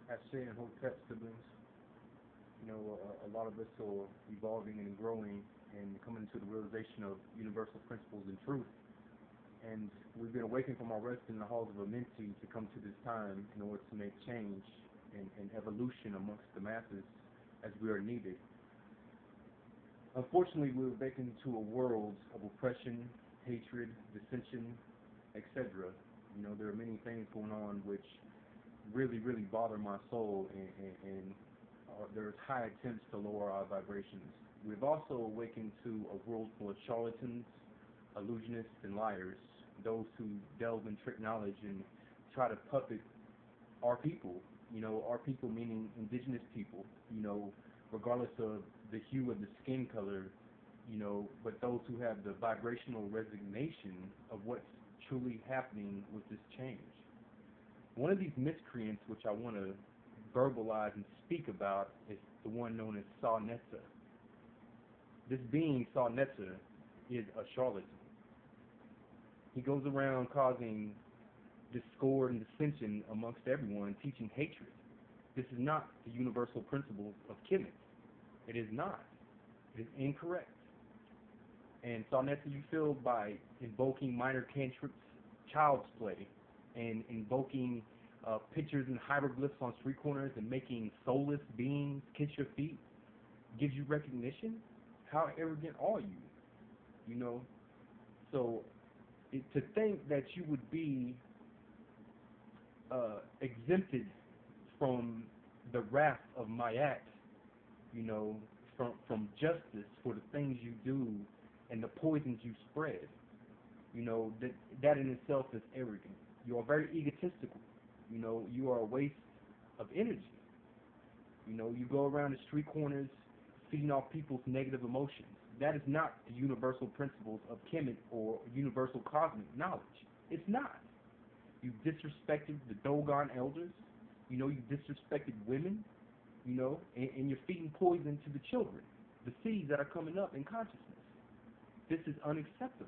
As and Hotep siblings, a lot of us are evolving and growing and coming to the realization of universal principles and truth. And we've been awakened from our rest in the halls of Amenti to come to this time in order to make change and evolution amongst the masses as we are needed. Unfortunately, we're awakened to a world of oppression, hatred, dissension, etc. There are many things going on which really, really bother my soul, and there's high attempts to lower our vibrations. We've also awakened to a world full of charlatans, illusionists, and liars, those who delve in trick knowledge and try to puppet our people, our people meaning indigenous people, regardless of the hue of the skin color, but those who have the vibrational resignation of what's truly happening with this change. One of these miscreants, which I want to verbalize and speak about, is the one known as SAA Neter. This being, SAA Neter, is a charlatan. He goes around causing discord and dissension amongst everyone, teaching hatred. This is not the universal principles of kemit. It is not. It is incorrect. And SAA Neter, you feel by invoking minor cantrips, child's play, and invoking pictures and hieroglyphs on street corners and making soulless beings kiss your feet, gives you recognition? How arrogant are you? So to think that you would be exempted from the wrath of Maat, from justice for the things you do and the poisons you spread, that in itself is arrogant. You are very egotistical. You are a waste of energy. You go around the street corners feeding off people's negative emotions. That is not the universal principles of kemit or universal cosmic knowledge. It's not. You disrespected the Dogon elders. You disrespected women. And you're feeding poison to the children, the seeds that are coming up in consciousness. This is unacceptable.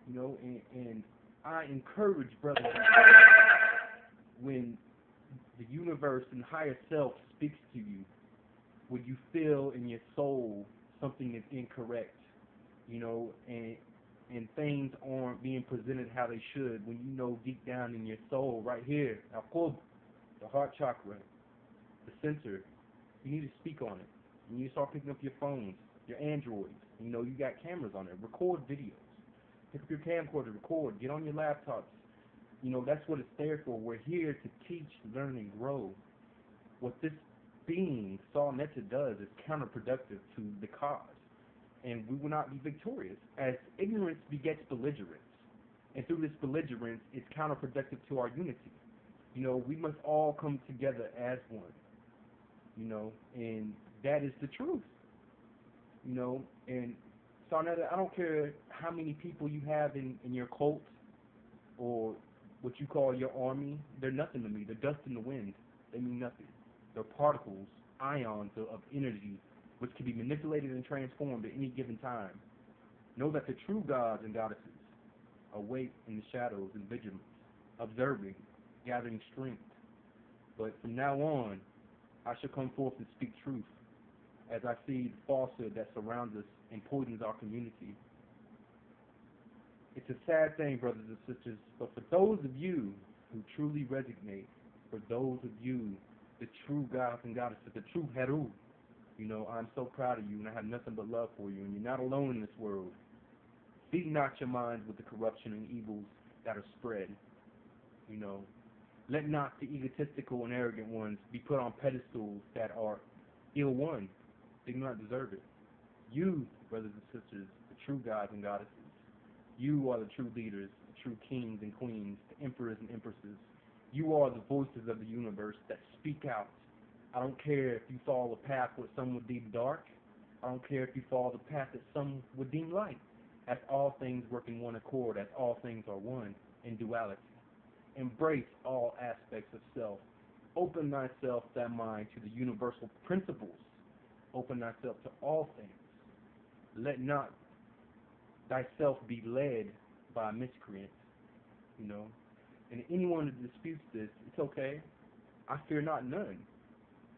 And I encourage brothers, when the universe and higher self speaks to you, when you feel in your soul something is incorrect, and things aren't being presented how they should, when you know deep down in your soul, right here, the heart chakra, the center, you need to speak on it. You need to start picking up your phones, your Androids. You got cameras on it. Record videos. Pick up your camcorder, record. Get on your laptops. That's what it's there for. We're here to teach, learn, and grow. What this being, SAA Neter, does is counterproductive to the cause. And we will not be victorious, as ignorance begets belligerence. And through this belligerence, it's counterproductive to our unity. We must all come together as one. And that is the truth. And SAA Neter, I don't care how many people you have in your cult or what you call your army, they're nothing to me. They're dust in the wind. They mean nothing. They're particles, ions of energy, which can be manipulated and transformed at any given time. Know that the true gods and goddesses await in the shadows in vigilance, observing, gathering strength. But from now on, I shall come forth and speak truth, as I see the falsehood that surrounds us and poisons our community. It's a sad thing, brothers and sisters, but for those of you who truly resonate, for those of you, the true gods and goddesses, the true Heru, I'm so proud of you, and I have nothing but love for you, and you're not alone in this world. Feed not your minds with the corruption and evils that are spread. Let not the egotistical and arrogant ones be put on pedestals that are ill-won. They do not deserve it. You, brothers and sisters, the true gods and goddesses, you are the true leaders, the true kings and queens, the emperors and empresses. You are the voices of the universe that speak out. I don't care if you follow a path what some would deem dark. I don't care if you follow the path that some would deem light. As all things work in one accord, as all things are one in duality. Embrace all aspects of self. Open thyself, thy mind, to the universal principles. Open thyself to all things. Let not thyself be led by a miscreant. And anyone that disputes this, it's okay. I fear not none.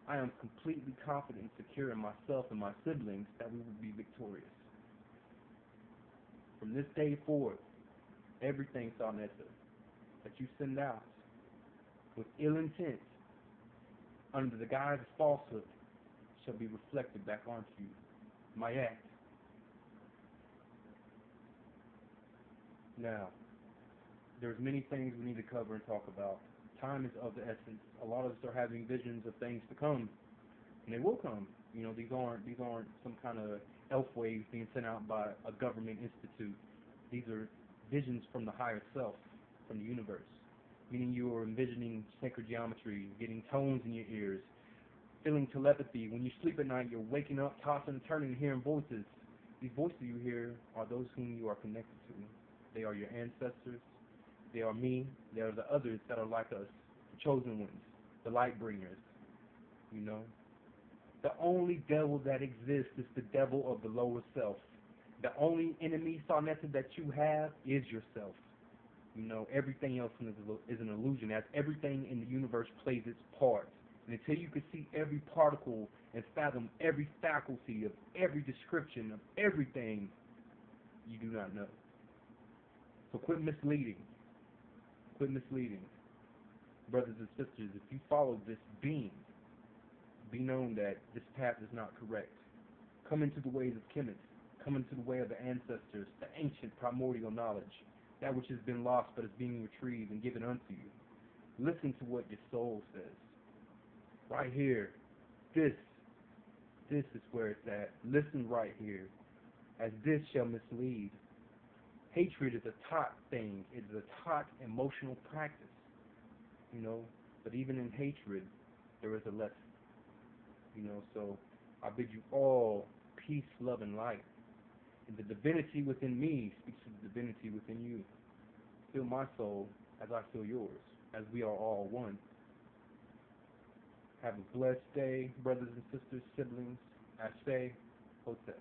I am completely confident and secure in myself and my siblings that we will be victorious. From this day forward, everything, SAA Neter, that you send out with ill intent, under the guise of falsehood, shall be reflected back onto you. Maat. Now, there's many things we need to cover and talk about. Time is of the essence. A lot of us are having visions of things to come, and they will come. You know, these aren't some kind of elf waves being sent out by a government institute. These are visions from the higher self, from the universe. Meaning you are envisioning sacred geometry, getting tones in your ears, feeling telepathy. When you sleep at night, you're waking up, tossing and turning, and hearing voices. These voices you hear are those whom you are connected to. They are your ancestors. They are me. They are the others that are like us, the chosen ones, the light bringers. You know, the only devil that exists is the devil of the lower self. The only enemy, SAA Neter, that you have is yourself. You know, everything else is an illusion, as everything in the universe plays its part. And until you can see every particle and fathom every faculty of every description of everything, you do not know. So quit misleading. Quit misleading. Brothers and sisters, if you follow this being, be known that this path is not correct. Come into the ways of kemit. Come into the way of the ancestors, the ancient primordial knowledge, that which has been lost but is being retrieved and given unto you. Listen to what your soul says. Right here. This is where it's at. Listen right here, as this shall mislead. Hatred is a taught thing. It is a taught emotional practice. You know, but even in hatred, there is a lesson. You know, so I bid you all peace, love, and light. And the divinity within me speaks to the divinity within you. Feel my soul as I feel yours, as we are all one. Have a blessed day, brothers and sisters, siblings. I say, Hotep.